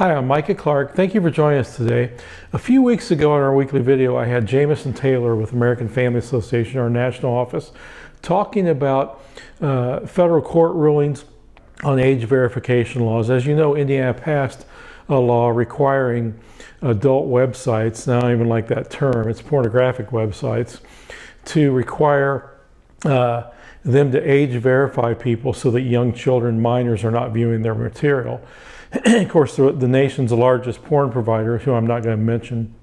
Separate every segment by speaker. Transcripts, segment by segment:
Speaker 1: Hi, I'm Micah Clark. Thank you for joining us today. A few weeks ago in our weekly video, I had Jamison Taylor with American Family Association, our national office, talking about federal court rulings on age verification laws. As you know, Indiana passed a law requiring adult websites, and I don't even like that term, it's pornographic websites, to require them to age verify people so that young children, minors, are not viewing their material. Of course, the nation's largest porn provider, who I'm not going to mention,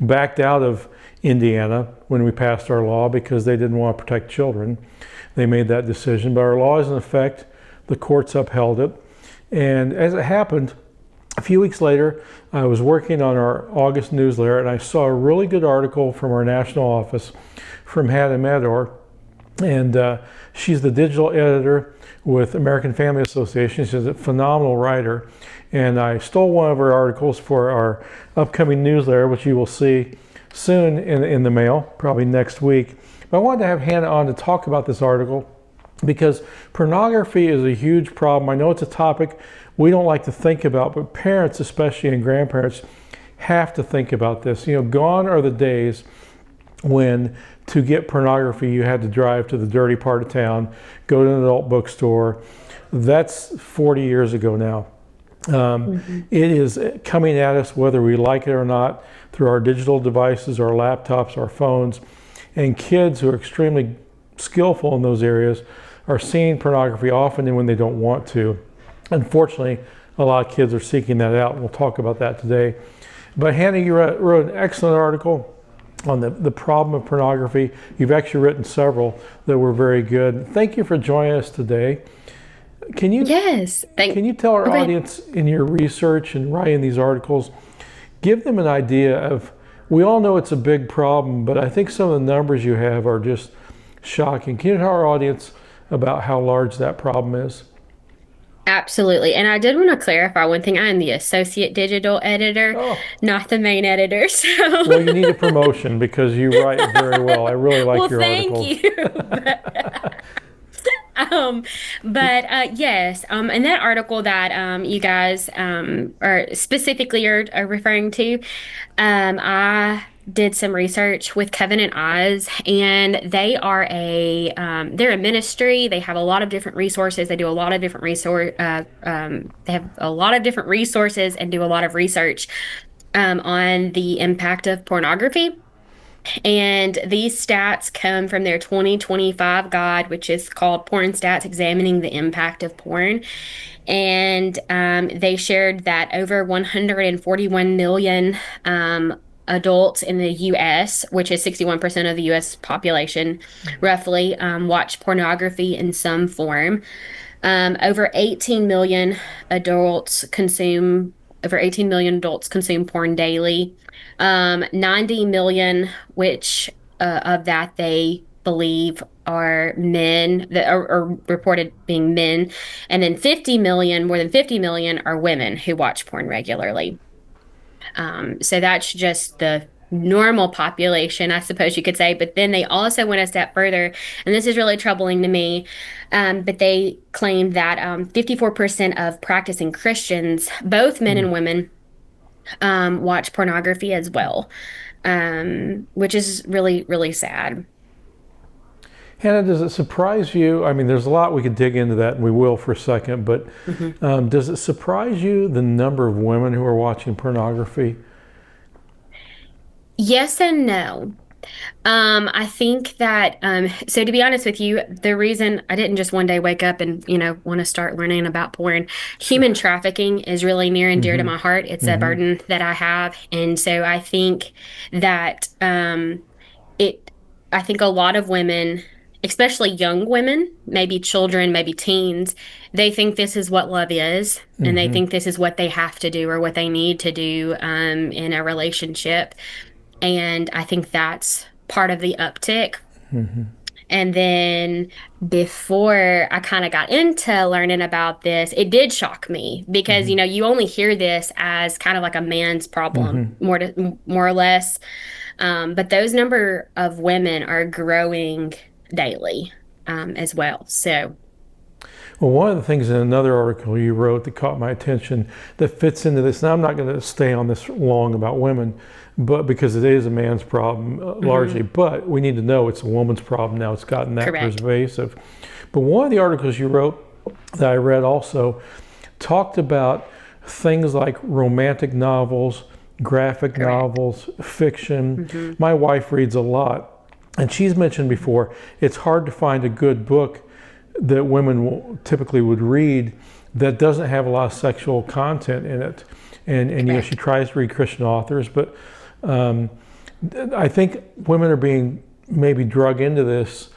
Speaker 1: backed out of Indiana when we passed our law because they didn't want to protect children. They made that decision, but our law is in effect. The courts upheld it. And as it happened, a few weeks later, I was working on our August newsletter, and I saw a really good article from our national office from Hannah Meador. And she's the digital editor with American Family Association. She's a phenomenal writer. And I stole one of her articles for our upcoming newsletter, which you will see soon in the mail, probably next week. But I wanted to have Hannah on to talk about this article because pornography is a huge problem. I know it's a topic we don't like to think about, but parents, especially, and grandparents have to think about this. You know, gone are the days when to get pornography you had to drive to the dirty part of town, go to an adult bookstore. That's 40 years ago now. It is coming at us whether we like it or not through our digital devices, our laptops, our phones. And kids who are extremely skillful in those areas are seeing pornography often and when they don't want to. Unfortunately, a lot of kids are seeking that out. We'll talk about that today. But Hannah, you wrote an excellent article on the problem of pornography. You've actually written several that were very good. Thank you for joining us today. Can you tell our audience, in your research and writing these articles, give them an idea of, we all know it's a big problem, but I think some of the numbers you have are just shocking. Can you tell our audience about how large that problem is?
Speaker 2: Absolutely. And I did want to clarify one thing. I am the associate digital editor,
Speaker 1: Oh,
Speaker 2: not the main editor.
Speaker 1: well, you need a promotion because you write very well. I really like
Speaker 2: Well,
Speaker 1: your
Speaker 2: thank
Speaker 1: articles.
Speaker 2: you. Um, yes, and that article that you guys are specifically are referring to, I did some research with Covenant Eyes, and they are they're a ministry. They have a lot of different resources. They do a lot of different they have a lot of different resources and do a lot of research on the impact of pornography. And these stats come from their 2025 guide, which is called Porn Stats Examining the Impact of Porn. And they shared that over 141 million adults in the US, which is 61% of the US population, roughly, watch pornography in some form. Over 18 million adults consume over 18 million adults consume porn daily. 90 million, which of that they believe are men that are reported being men. And then 50 million, more than 50 million are women who watch porn regularly. So that's just the normal population, I suppose you could say. But then they also went a step further, and this is really troubling to me. But they claimed that 54% of practicing Christians, both men and women, watch pornography as well, which is really, really sad.
Speaker 1: Hannah, does it surprise you? I mean, there's a lot we could dig into that, and we will for a second, but does it surprise you the number of women who are watching pornography?
Speaker 2: Yes and no. I think that, so to be honest with you, the reason I didn't just one day wake up and, want to start learning about porn, human trafficking is really near and dear to
Speaker 1: Mm-hmm.
Speaker 2: my heart. It's a
Speaker 1: Mm-hmm.
Speaker 2: burden that I have. And so I think that, it, I think a lot of women, especially young women, maybe children, maybe teens, they think this is what love is, and they
Speaker 1: Mm-hmm.
Speaker 2: think this is what they have to do or what they need to do, in a relationship. And I think that's part of the uptick.
Speaker 1: Mm-hmm.
Speaker 2: And then before I kind of got into learning about this, it did shock me because,
Speaker 1: Mm-hmm.
Speaker 2: you only hear this as kind of like a man's problem,
Speaker 1: Mm-hmm.
Speaker 2: more or less. But those number of women are growing daily, as well. So
Speaker 1: Well, one of the things in another article you wrote that caught my attention that fits into this, and I'm not going to stay on this long about women, but because it is a man's problem largely, but we need to know it's a woman's problem now. It's gotten that
Speaker 2: Correct.
Speaker 1: pervasive. But one of the articles you wrote that I read also talked about things like romantic novels, graphic
Speaker 2: Correct.
Speaker 1: novels, fiction. My wife reads a lot, and she's mentioned before it's hard to find a good book that women typically would read that doesn't have a lot of sexual content in it. And she
Speaker 2: Correct.
Speaker 1: tries to read Christian authors, but um, I think women are being maybe drug into this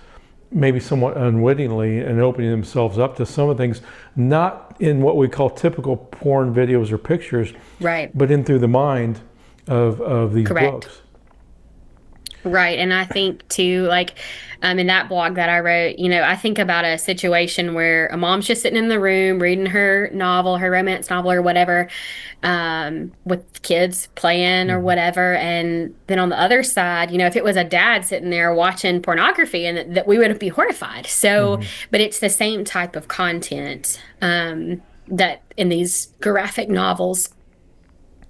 Speaker 1: maybe somewhat unwittingly and opening themselves up to some of the things, not in what we call typical porn videos or pictures,
Speaker 2: Right.
Speaker 1: but in through the mind of these
Speaker 2: Correct.
Speaker 1: books.
Speaker 2: Right. And I think too, like, in that blog that I wrote, I think about a situation where a mom's just sitting in the room reading her novel, her romance novel or whatever, with kids playing or
Speaker 1: Mhm.
Speaker 2: whatever. And then on the other side, if it was a dad sitting there watching pornography and that we would be horrified. So,
Speaker 1: Mhm.
Speaker 2: but it's the same type of content, that in these graphic novels.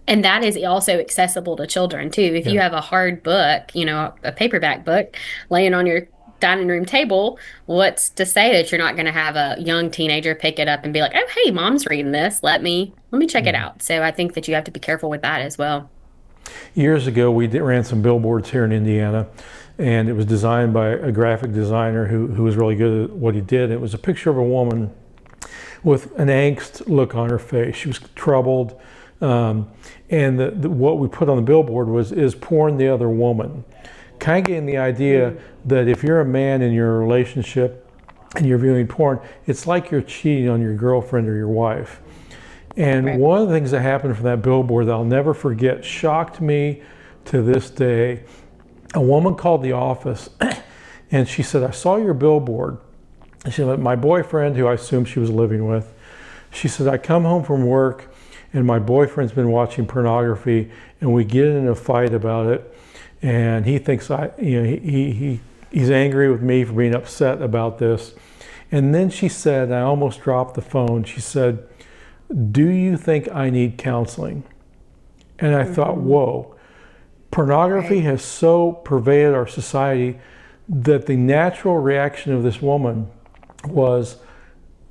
Speaker 2: And that is also accessible to children too. If you
Speaker 1: Yeah.
Speaker 2: have a hard book, a paperback book laying on your dining room table, what's to say that you're not going to have a young teenager pick it up and be like, "Oh, hey, mom's reading this. Let me check it
Speaker 1: Mhm.
Speaker 2: out." So I think that you have to be careful with that as well.
Speaker 1: Years ago, ran some billboards here in Indiana, and it was designed by a graphic designer who was really good at what he did. It was a picture of a woman with an angst look on her face. She was troubled. Um, and what we put on the billboard was, "Is porn the other woman?" Kind of getting the idea that if you're a man in your relationship and you're viewing porn, it's like you're cheating on your girlfriend or your wife. And
Speaker 2: Right.
Speaker 1: one of the things that happened from that billboard that I'll never forget, shocked me to this day. A woman called the office and she said, "I saw your billboard." She said, "My boyfriend," who I assumed she was living with, she said, "I come home from work and my boyfriend's been watching pornography and we get in a fight about it. And he thinks he's angry with me for being upset about this." And then she said, I almost dropped the phone. She said, "Do you think I need counseling?" And I thought,
Speaker 2: Hmm.
Speaker 1: whoa, pornography
Speaker 2: Right.
Speaker 1: has so pervaded our society that the natural reaction of this woman was,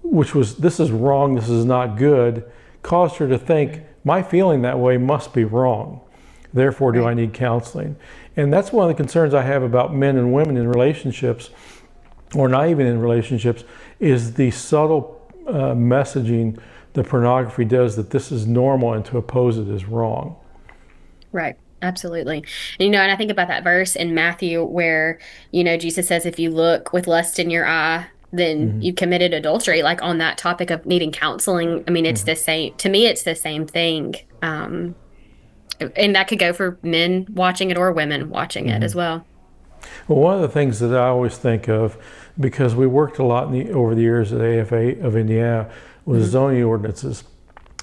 Speaker 1: which was, "This is wrong, this is not good," caused her to think, "My feeling that way must be wrong. Therefore, do I
Speaker 2: Right.
Speaker 1: need counseling?" And that's one of the concerns I have about men and women in relationships, or not even in relationships, is the subtle messaging that pornography does that this is normal and to oppose it is wrong.
Speaker 2: Right. Absolutely. And I think about that verse in Matthew where, Jesus says, if you look with lust in your eye, then
Speaker 1: Hmm.
Speaker 2: you committed adultery. Like on that topic of needing counseling, I mean, it's
Speaker 1: Hmm.
Speaker 2: the same. To me, it's the same thing. And that could go for men watching it or women watching it
Speaker 1: Hmm.
Speaker 2: as well.
Speaker 1: Well, one of the things that I always think of, because we worked a lot over the years at AFA of Indiana, was
Speaker 2: Hmm.
Speaker 1: zoning ordinances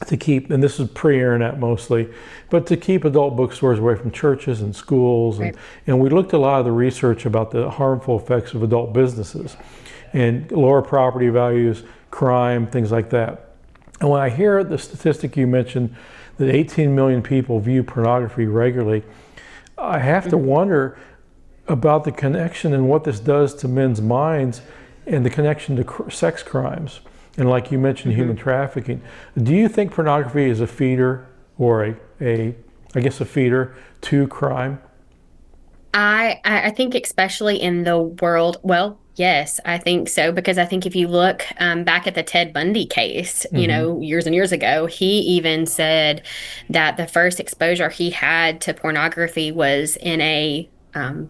Speaker 1: to keep, and this is pre-internet mostly, but to keep adult bookstores away from churches and schools. And,
Speaker 2: Right.
Speaker 1: and we looked at a lot of the research about the harmful effects of adult businesses and lower property values, crime, things like that. And when I hear the statistic you mentioned that 18 million people view pornography regularly, I have to
Speaker 2: Hmm.
Speaker 1: wonder about the connection and what this does to men's minds and the connection to sex crimes. And like you mentioned, human
Speaker 2: Hmm.
Speaker 1: trafficking. Do you think pornography is a feeder or I guess a feeder to crime?
Speaker 2: I think especially in the world, well, yes, I think so because I think if you look back at the Ted Bundy case,
Speaker 1: Hmm.
Speaker 2: years and years ago, he even said that the first exposure he had to pornography was in a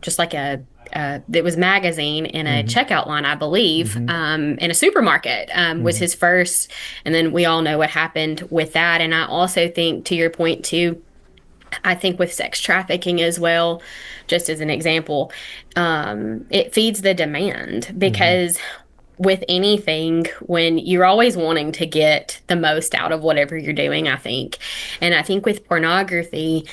Speaker 2: just like it was magazine in a
Speaker 1: Hmm.
Speaker 2: checkout line, I believe,
Speaker 1: Hmm.
Speaker 2: in a supermarket was
Speaker 1: Hmm.
Speaker 2: his first, and then we all know what happened with that. And I also think, to your point too, I think with sex trafficking as well, just as an example, it feeds the demand
Speaker 1: Hmm.
Speaker 2: because with anything, when you're always wanting to get the most out of whatever you're doing, I think. And I think with pornography,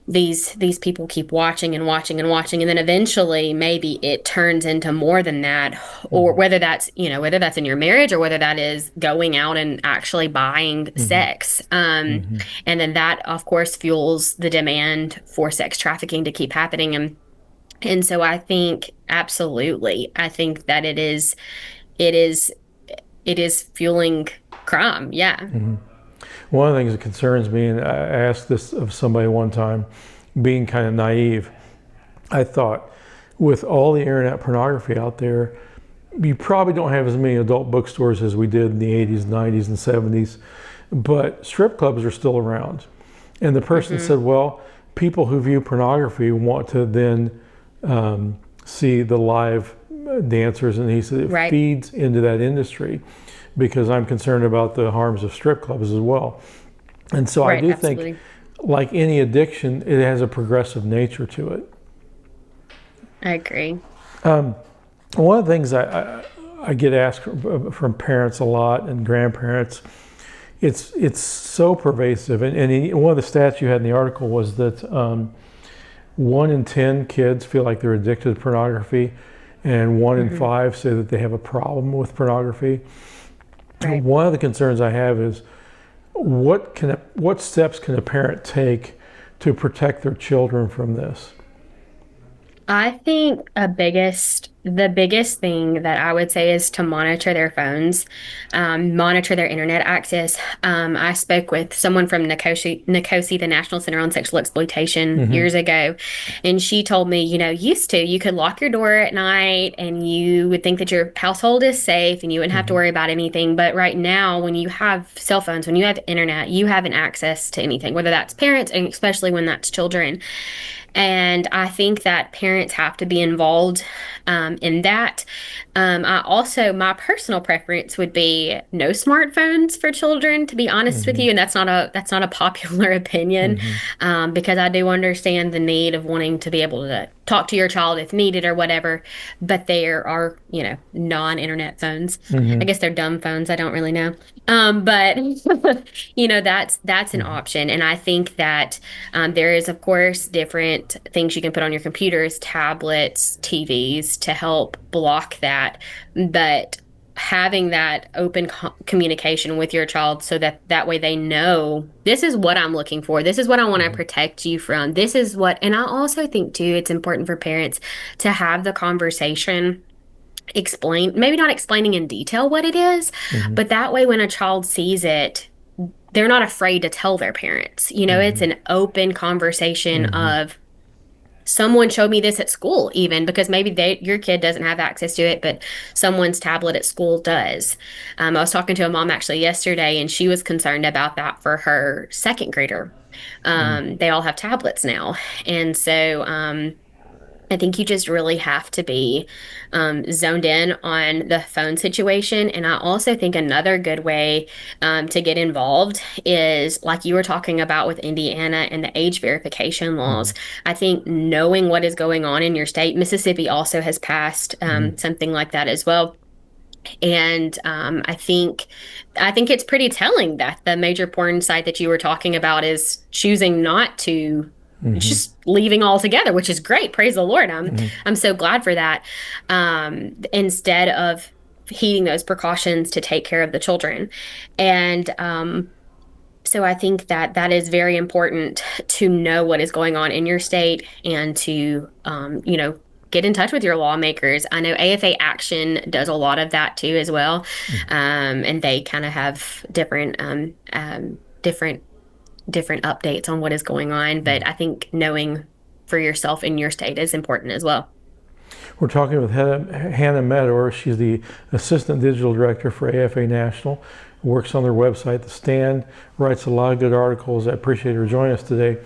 Speaker 2: these people keep watching and watching and watching, and then eventually maybe it turns into more than that, or whether that's, whether that's in your marriage or whether that is going out and actually buying sex. And then that, of course, fuels the demand for sex trafficking to keep happening. And so I think absolutely, I think that it is, it is fueling crime. Yeah.
Speaker 1: One of the things that concerns me, and I asked this of somebody one time, being kind of naive, I thought, with all the internet pornography out there, you probably don't have as many adult bookstores as we did in the 80s, 90s, and 70s, but strip clubs are still around. And the person said, well, people who view pornography want to then see the live dancers, and he said it feeds into that industry, because I'm concerned about the harms of strip clubs as well. And so I do think, like any addiction, it has a progressive nature to it.
Speaker 2: I agree.
Speaker 1: One of the things I get asked from parents a lot, and grandparents, it's so pervasive. And one of the stats you had in the article was that 1 in 10 kids feel like they're addicted to pornography, and 1 in 5 say that they have a problem with pornography. One of the concerns I have is what steps can a parent take to protect their children from this?
Speaker 2: I think the biggest thing that I would say is to monitor their phones, monitor their internet access. I spoke with someone from NACOSI, the National Center on Sexual Exploitation, years ago, and she told me, you could lock your door at night and you would think that your household is safe and you wouldn't have to worry about anything. But right now, when you have cell phones, when you have internet, you have an access to anything, whether that's parents and especially when that's children. And I think that parents have to be involved in that. My personal preference would be no smartphones for children, to be honest with you. And that's not a popular opinion, because I do understand the need of wanting to be able to talk to your child if needed or whatever. But there are, non-internet phones. I guess they're dumb phones. I don't really know. But that's an option. And I think that there is, of course, different things you can put on your computers, tablets, TVs to help block that. But having that open communication with your child so that way they know, this is what I'm looking for. This is what I want to protect you from. This is what, and I also think too, it's important for parents to have the conversation, maybe not explaining in detail what it is, but that way when a child sees it, they're not afraid to tell their parents. It's an open conversation of, someone showed me this at school, even because maybe your kid doesn't have access to it, but someone's tablet at school does. I was talking to a mom actually yesterday, and she was concerned about that for her second grader. They all have tablets now. And so I think you just really have to be zoned in on the phone situation. And I also think another good way to get involved is, like you were talking about with Indiana and the age verification laws. I think knowing what is going on in your state, Mississippi also has passed something like that as well. And I think it's pretty telling that the major porn site that you were talking about is choosing not to, just leaving altogether, which is great. Praise the Lord. I'm so glad for that. Instead of heeding those precautions to take care of the children. And so I think that is very important to know what is going on in your state and to, get in touch with your lawmakers. I know AFA Action does a lot of that too as well. And they kind of have different updates on what is going on. But I think knowing for yourself in your state is important as well.
Speaker 1: We're talking with Hannah Meador. She's the Assistant Digital Director for AFA National, works on their website, The Stand, writes a lot of good articles. I appreciate her joining us today.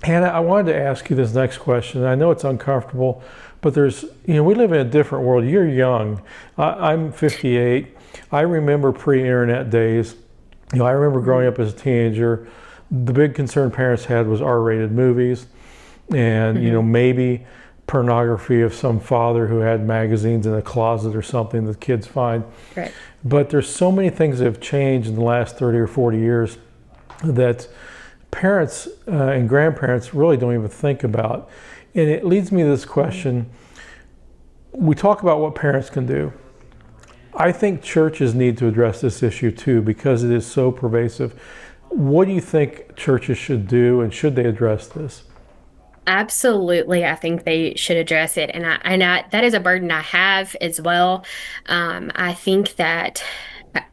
Speaker 1: Hannah, I wanted to ask you this next question. I know it's uncomfortable, but we live in a different world. You're young. I'm 58. I remember pre-internet days. I remember growing up as a teenager, the big concern parents had was R-rated movies and, maybe pornography of some father who had magazines in a closet or something that kids find.
Speaker 2: Right.
Speaker 1: But there's so many things that have changed in the last 30 or 40 years that parents and grandparents really don't even think about. And it leads me to this question. We talk about what parents can do. I think churches need to address this issue too because it is so pervasive. What do you think churches should do, and should they address this?
Speaker 2: Absolutely, I think they should address it, and that is a burden I have as well. I think that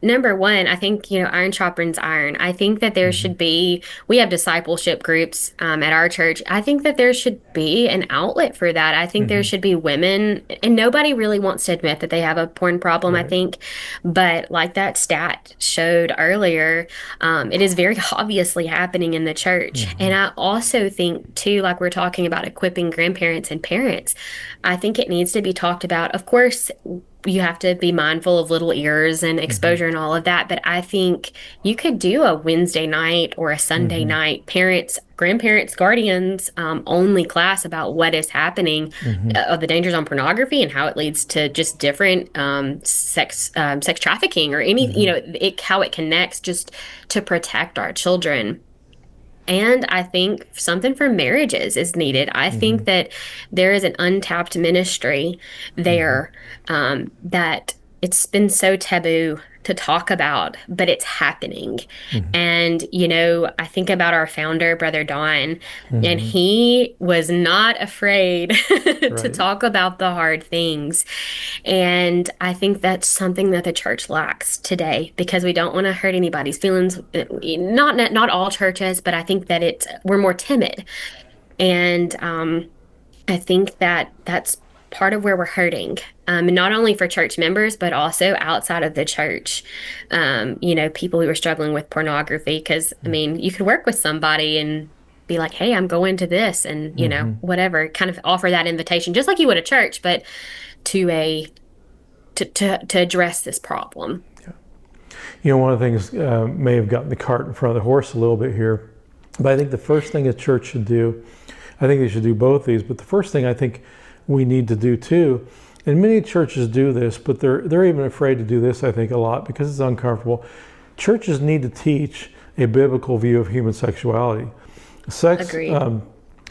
Speaker 2: number one, I think iron sharpens iron. I think that there
Speaker 1: Mm-hmm.
Speaker 2: should be we have discipleship groups at our church. I think that there should be an outlet for that. I think there
Speaker 1: Mm-hmm.
Speaker 2: should be women, and nobody really wants to admit that they have a porn problem. I
Speaker 1: Right.
Speaker 2: think, but like that stat showed earlier, it is very obviously happening in the church.
Speaker 1: Mm-hmm.
Speaker 2: And I also think, too, like we're talking about equipping grandparents and parents, I think it needs to be talked about. Of course, you have to be mindful of little ears and
Speaker 1: Mm-hmm.
Speaker 2: exposure and all of that. But I think you could do a Wednesday night or a Sunday
Speaker 1: Mm-hmm.
Speaker 2: night parents, grandparents, guardians only class about what is happening
Speaker 1: Mm-hmm.
Speaker 2: of the dangers on pornography and how it leads to just different sex trafficking or any,
Speaker 1: Mm-hmm.
Speaker 2: how it connects just to protect our children. And I think something for marriages is needed. I
Speaker 1: Mm-hmm.
Speaker 2: think that there is an untapped ministry
Speaker 1: Mm-hmm.
Speaker 2: there that it's been so taboo to talk about, but it's happening.
Speaker 1: Mm-hmm.
Speaker 2: And, I think about our founder, Brother Don, and
Speaker 1: Mm-hmm.
Speaker 2: he was not afraid to
Speaker 1: Right.
Speaker 2: talk about the hard things. And I think that's something that the church lacks today because we don't want to hurt anybody's feelings. Not all churches, but I think that we're more timid. And I think that that's part of where we're hurting. Not only for church members, but also outside of the church. People who are struggling with pornography. Because, I mean, you could work with somebody and be like, hey, I'm going to this and,
Speaker 1: Mm-hmm.
Speaker 2: whatever, kind of offer that invitation, just like you would a church, but to a to address this problem.
Speaker 1: One of the things may have gotten the cart in front of the horse a little bit here, but I think the first thing a church should do, I think they should do both these, but the first thing I think we need to do too, and many churches do this, but they're even afraid to do this, I think, a lot because it's uncomfortable. Churches need to teach a biblical view of human sexuality. Sex,
Speaker 2: Agreed.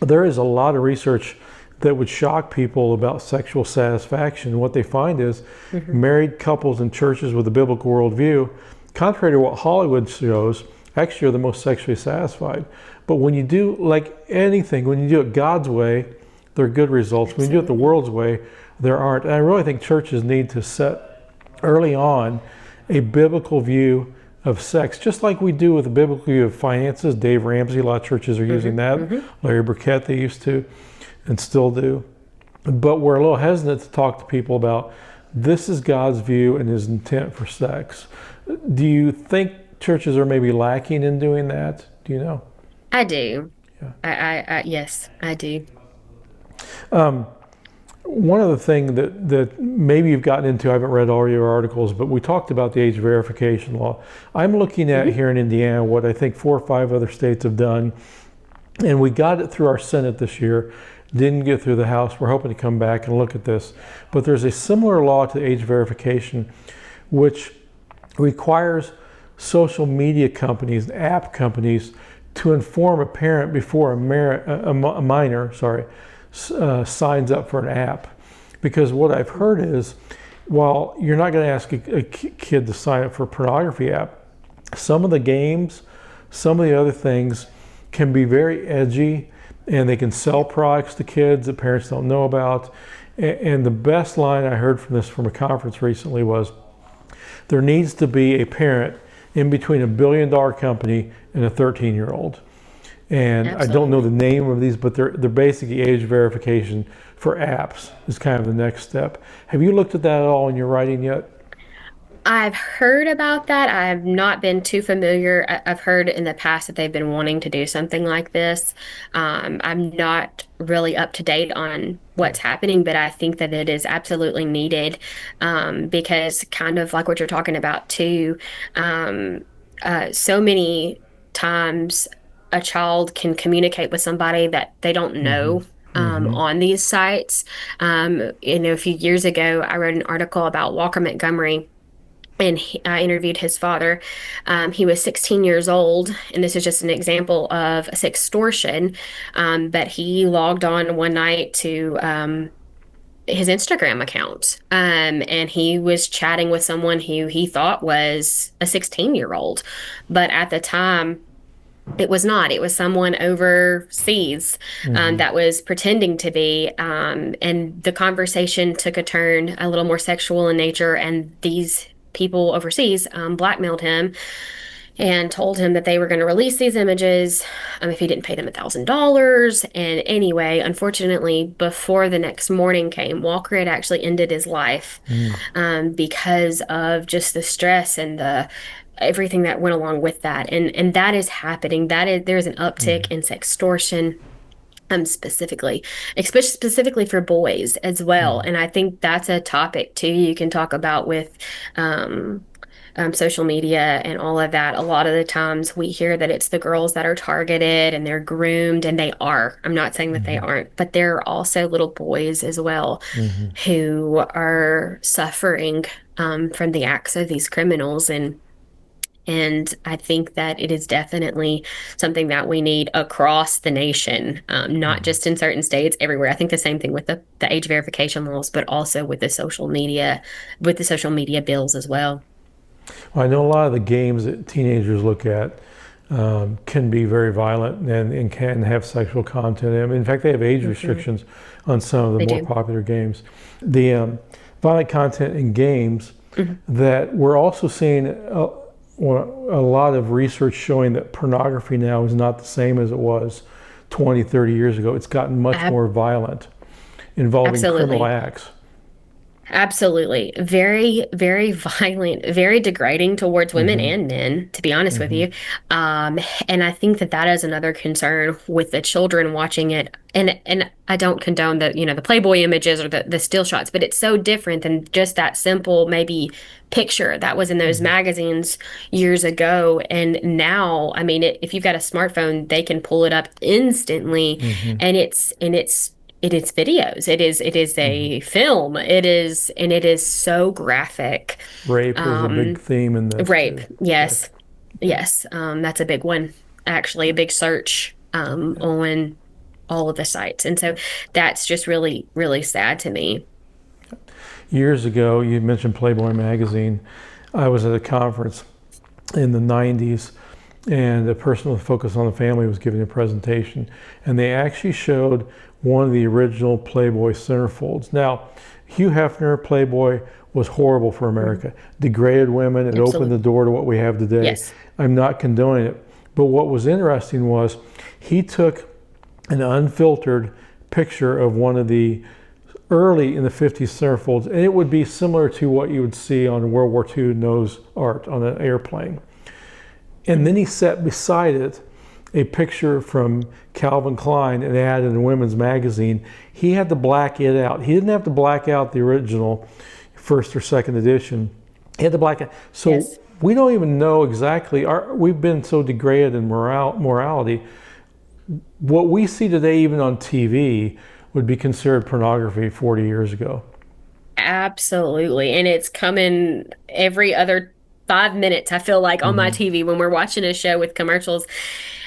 Speaker 1: there is a lot of research that would shock people about sexual satisfaction. What they find is married couples in churches with a biblical worldview, contrary to what Hollywood shows, actually are the most sexually satisfied. But when you do, like anything, when you do it God's way, there are good results. When you do it the
Speaker 2: Absolutely.
Speaker 1: world's way, there aren't. And I really think churches need to set early on a biblical view of sex, just like we do with the biblical view of finances. Dave Ramsey, a lot of churches are using that. Larry Burkett, they used to and still do. But we're a little hesitant to talk to people about this is God's view and his intent for sex. Do you think churches are maybe lacking in doing that? Do you know?
Speaker 2: I do.
Speaker 1: Yeah.
Speaker 2: Yes, I do.
Speaker 1: One other thing that maybe you've gotten into, I haven't read all your articles, but we talked about the age verification law. I'm looking at
Speaker 2: Mhm.
Speaker 1: here in Indiana what I think 4 or 5 other states have done, and we got it through our Senate this year. Didn't get through the House. We're hoping to come back and look at this. But there's a similar law to age verification, which requires social media companies, app companies, to inform a parent before a minor, signs up for an app. Because what I've heard is, while you're not going to ask a kid to sign up for a pornography app, some of the games, some of the other things can be very edgy, and they can sell products to kids that parents don't know about. And the best line I heard from a conference recently was, there needs to be a parent in between $1 billion company and a 13-year-old. And I don't know the
Speaker 2: Absolutely.
Speaker 1: name of these, but they're basically age verification for apps is kind of the next step. Have you looked at that at all in your writing yet?
Speaker 2: I've heard about that. I've not been too familiar. I've heard in the past that they've been wanting to do something like this. I'm not really up to date on what's happening, but I think that it is absolutely needed because kind of like what you're talking about too, so many times a child can communicate with somebody that they don't
Speaker 1: Mm-hmm.
Speaker 2: know.
Speaker 1: Mm-hmm.
Speaker 2: On these sites. A few years ago, I wrote an article about Walker Montgomery and I interviewed his father. He was 16 years old, and this is just an example of sextortion. But he logged on one night to his Instagram account, and he was chatting with someone who he thought was a 16-year-old, but at the time, it was not. It was someone overseas
Speaker 1: Hmm.
Speaker 2: that was pretending to be. And the conversation took a turn a little more sexual in nature. And these people overseas blackmailed him and told him that they were going to release these images if he didn't pay them $1,000. And anyway, unfortunately, before the next morning came, Walker had actually ended his life because of just the stress and the everything that went along with that. And that is happening. That is there's an uptick
Speaker 1: Hmm.
Speaker 2: in sextortion. Specifically, especially specifically for boys as well.
Speaker 1: Hmm.
Speaker 2: And I think that's a topic too you can talk about with social media and all of that. A lot of the times we hear that it's the girls that are targeted and they're groomed, and they are. I'm not saying that they
Speaker 1: Hmm.
Speaker 2: aren't, but there are also little boys as well
Speaker 1: Hmm.
Speaker 2: who are suffering from the acts of these criminals. And I think that it is definitely something that we need across the nation, not
Speaker 1: Hmm.
Speaker 2: just in certain states, everywhere. I think the same thing with the age verification laws, but also with the social media bills as well.
Speaker 1: Well, I know a lot of the games that teenagers look at can be very violent and can have sexual content. I mean, in fact, they have age
Speaker 2: Hmm.
Speaker 1: restrictions on some of the
Speaker 2: They
Speaker 1: more
Speaker 2: do.
Speaker 1: popular games. The violent content in games
Speaker 2: Mhm.
Speaker 1: that we're also seeing a lot of research showing that pornography now is not the same as it was 20, 30 years ago. It's gotten much
Speaker 2: Ab
Speaker 1: more violent, involving criminal
Speaker 2: Absolutely.
Speaker 1: acts.
Speaker 2: Absolutely. Very, very violent, very degrading towards women
Speaker 1: Hmm.
Speaker 2: and men, to be honest with
Speaker 1: Hmm.
Speaker 2: you. And I think that that is another concern with the children watching it. And I don't condone the Playboy images or the still shots, but it's so different than just that simple maybe picture that was in those
Speaker 1: Hmm.
Speaker 2: magazines years ago. And now, I mean, if you've got a smartphone, they can pull it up instantly,
Speaker 1: Hmm.
Speaker 2: and it's videos. It is
Speaker 1: Hmm.
Speaker 2: a film. It is so graphic.
Speaker 1: Rape is a big
Speaker 2: Um,
Speaker 1: theme in this
Speaker 2: Rape.
Speaker 1: too. Yes.
Speaker 2: Yes. Yes. That's a big one. Actually, a big search
Speaker 1: Yeah.
Speaker 2: on all of the sites. And so that's just really, really sad to me.
Speaker 1: Years ago, you mentioned Playboy magazine. I was at a conference in the 90s, and a person with Focus on the Family was giving a presentation, and they actually showed one of the original Playboy centerfolds. Now, Hugh Hefner, Playboy, was horrible for
Speaker 2: Mhm.
Speaker 1: America, degraded women, it opened the
Speaker 2: Absolutely.
Speaker 1: door to what we have today.
Speaker 2: Yes.
Speaker 1: I'm not condoning it. But what was interesting was he took an unfiltered picture of one of the early in the 50s centerfolds, and it would be similar to what you would see on World War II nose art on an airplane. And then
Speaker 2: Mhm.
Speaker 1: he set beside it a picture from Calvin Klein and added in a women's magazine. He had to black it out. He didn't have to black out the original first or second edition. He had to black it. So
Speaker 2: Yes.
Speaker 1: we don't even know exactly. We've been so degraded in morality. What we see today, even on TV, would be considered pornography 40 years ago.
Speaker 2: Absolutely. And it's coming every other 5 minutes, I feel like, on my
Speaker 1: Hmm.
Speaker 2: TV when we're watching a show with commercials.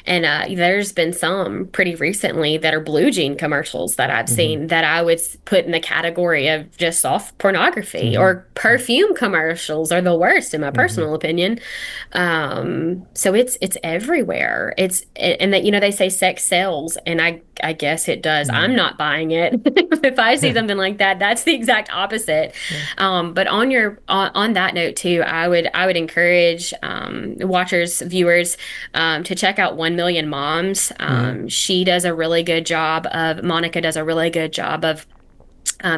Speaker 2: And there's been some pretty recently that are blue jean commercials that I've
Speaker 1: Hmm.
Speaker 2: seen that I would put in the category of just soft pornography,
Speaker 1: Hmm.
Speaker 2: or perfume commercials are the worst, in my
Speaker 1: Hmm.
Speaker 2: personal opinion. So it's everywhere. And that they say sex sells, and I guess it does. I'm
Speaker 1: Hmm.
Speaker 2: not buying it. If I see something like that, that's the exact opposite.
Speaker 1: Yeah.
Speaker 2: But on that note too, I would encourage watchers, viewers, to check out 1 Million Moms.
Speaker 1: Hmm.
Speaker 2: She does a really good job of Monica does a really good job of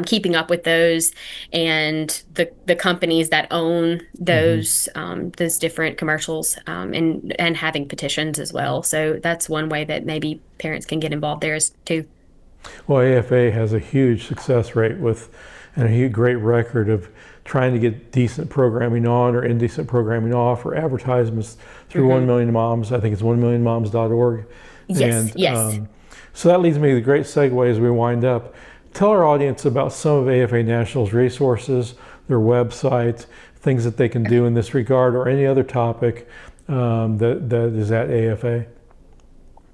Speaker 2: keeping up with those, and the companies that own
Speaker 1: Hmm.
Speaker 2: those different commercials, and having petitions as well. So that's one way that maybe parents can get involved there is too.
Speaker 1: Well, AFA has a huge success rate with and a great record of trying to get decent programming on or indecent programming off or advertisements through 1
Speaker 2: Hmm.
Speaker 1: Million Moms. I think it's 1millionmoms.org.
Speaker 2: Yes,
Speaker 1: And
Speaker 2: yes.
Speaker 1: so that leads me to the great segue as we wind up. Tell our audience about some of AFA National's resources, their website, things that they can do in this regard, or any other topic that is at AFA?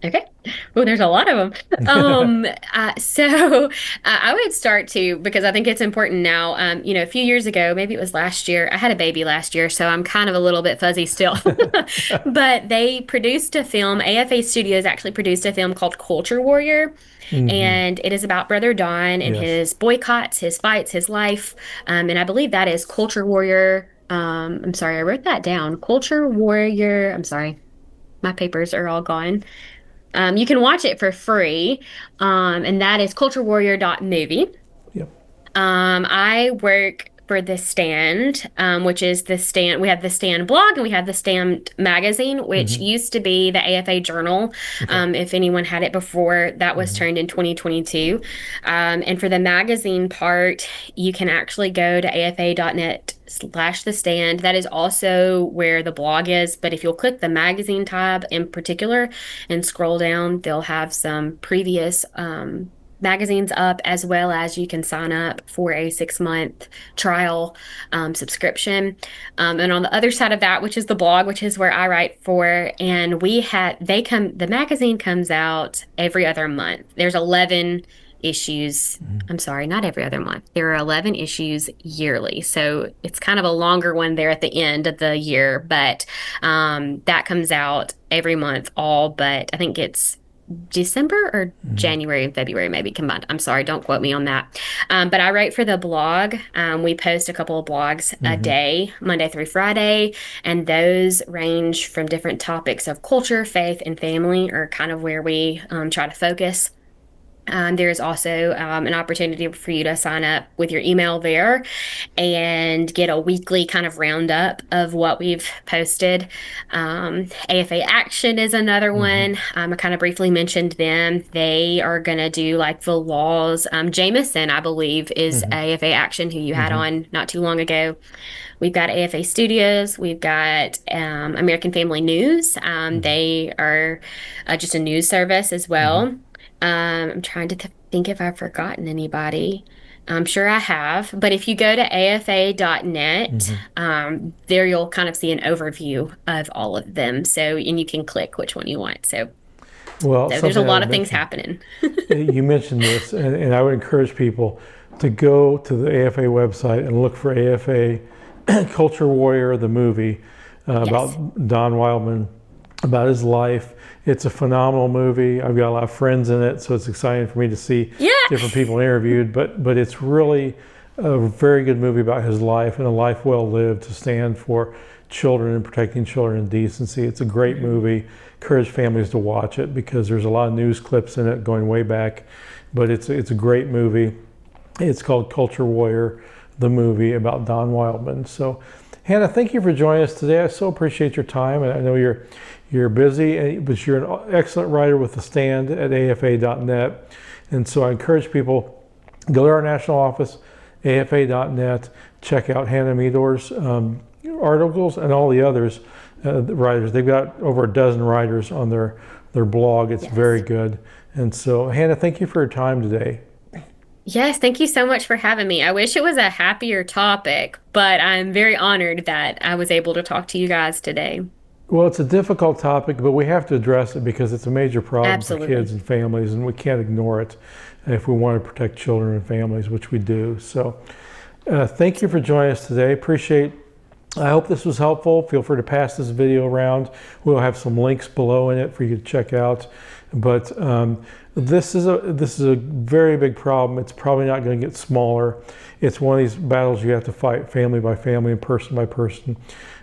Speaker 2: Okay. Well, there's a lot of them. I would start to, because I think it's important now. A few years ago, maybe it was last year, I had a baby last year, so I'm kind of a little bit fuzzy still. But they produced a film, AFA Studios actually produced a film called Culture Warrior. And it is about Brother Don and
Speaker 1: Yes.
Speaker 2: his boycotts, his fights, his life. And I believe that is Culture Warrior. I'm sorry, I wrote that down. Culture Warrior. I'm sorry, my papers are all gone. You can watch it for free, and that is culturewarrior.movie.
Speaker 1: Yep.
Speaker 2: I work for The Stand, which is The Stand. We have The Stand blog and we have The Stand magazine, which used to be the AFA Journal.
Speaker 1: Okay.
Speaker 2: If anyone had it before, that was turned in 2022. And for the magazine part, you can actually go to afa.net/The Stand. That is also where the blog is. But if you'll click the magazine tab in particular and scroll down, they'll have some previous magazines up, as well as you can sign up for a 6-month trial subscription. And on the other side of that, which is the blog, which is where I write for, and the magazine comes out every other month. There's 11 issues. I'm sorry, not every other month. There are 11 issues yearly. So it's kind of a longer one there at the end of the year, but that comes out every month, all but I think it's December or January and February maybe combined. I'm sorry, don't quote me on that. But I write for the blog. We post a couple of blogs a day, Monday through Friday, and those range from different topics of culture, faith, and family are kind of where we try to focus. There's also an opportunity for you to sign up with your email there and get a weekly kind of roundup of what we've posted. AFA Action is another one. I kind of briefly mentioned them. They are going to do like the laws. Jameson, I believe, is AFA Action, who you had on not too long ago. We've got AFA Studios. We've got American Family News. They are just a news service as well. I'm trying to think if I've forgotten anybody. I'm sure I have. But if you go to afa.net, there you'll kind of see an overview of all of them. So, and you can click which one you want.
Speaker 1: Well,
Speaker 2: So there's a
Speaker 1: something I
Speaker 2: lot
Speaker 1: would
Speaker 2: of things
Speaker 1: mention-
Speaker 2: happening.
Speaker 1: You mentioned this, and I would encourage people to go to the AFA website and look for AFA Culture Warrior, the movie about Don Wildman, about his life. It's a phenomenal movie. I've got a lot of friends in it, so it's exciting for me to see different people interviewed. But it's really a very good movie about his life, and a life well lived to stand for children and protecting children and decency. It's a great movie. Encourage families to watch it because there's a lot of news clips in it going way back. But it's a great movie. It's called Culture Warrior, the movie about Don Wildman. So, Hannah, thank you for joining us today. I so appreciate your time, and I know you're busy, but you're an excellent writer with The Stand at afa.net. And so I encourage people, go to our national office, afa.net, check out Hannah Meador's articles and all the others, the writers. They've got over a dozen writers on their blog. It's very good. And so, Hannah, thank you for your time today.
Speaker 2: Yes, thank you so much for having me. I wish it was a happier topic, but I'm very honored that I was able to talk to you guys today.
Speaker 1: Well, it's a difficult topic, but we have to address it because it's a major problem for kids and families, and we can't ignore it if we want to protect children and families, which we do. So thank you for joining us today. I hope this was helpful. Feel free to pass this video around. We'll have some links below in it for you to check out. But this is a very big problem. It's probably not going to get smaller. It's one of these battles you have to fight family by family and person by person.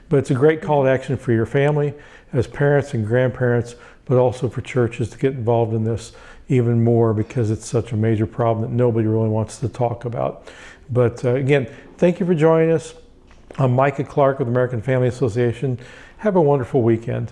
Speaker 1: But it's a great call to action for your family as parents and grandparents, but also for churches to get involved in this even more because it's such a major problem that nobody really wants to talk about. But again, thank you for joining us. I'm Micah Clark with American Family Association. Have a wonderful weekend.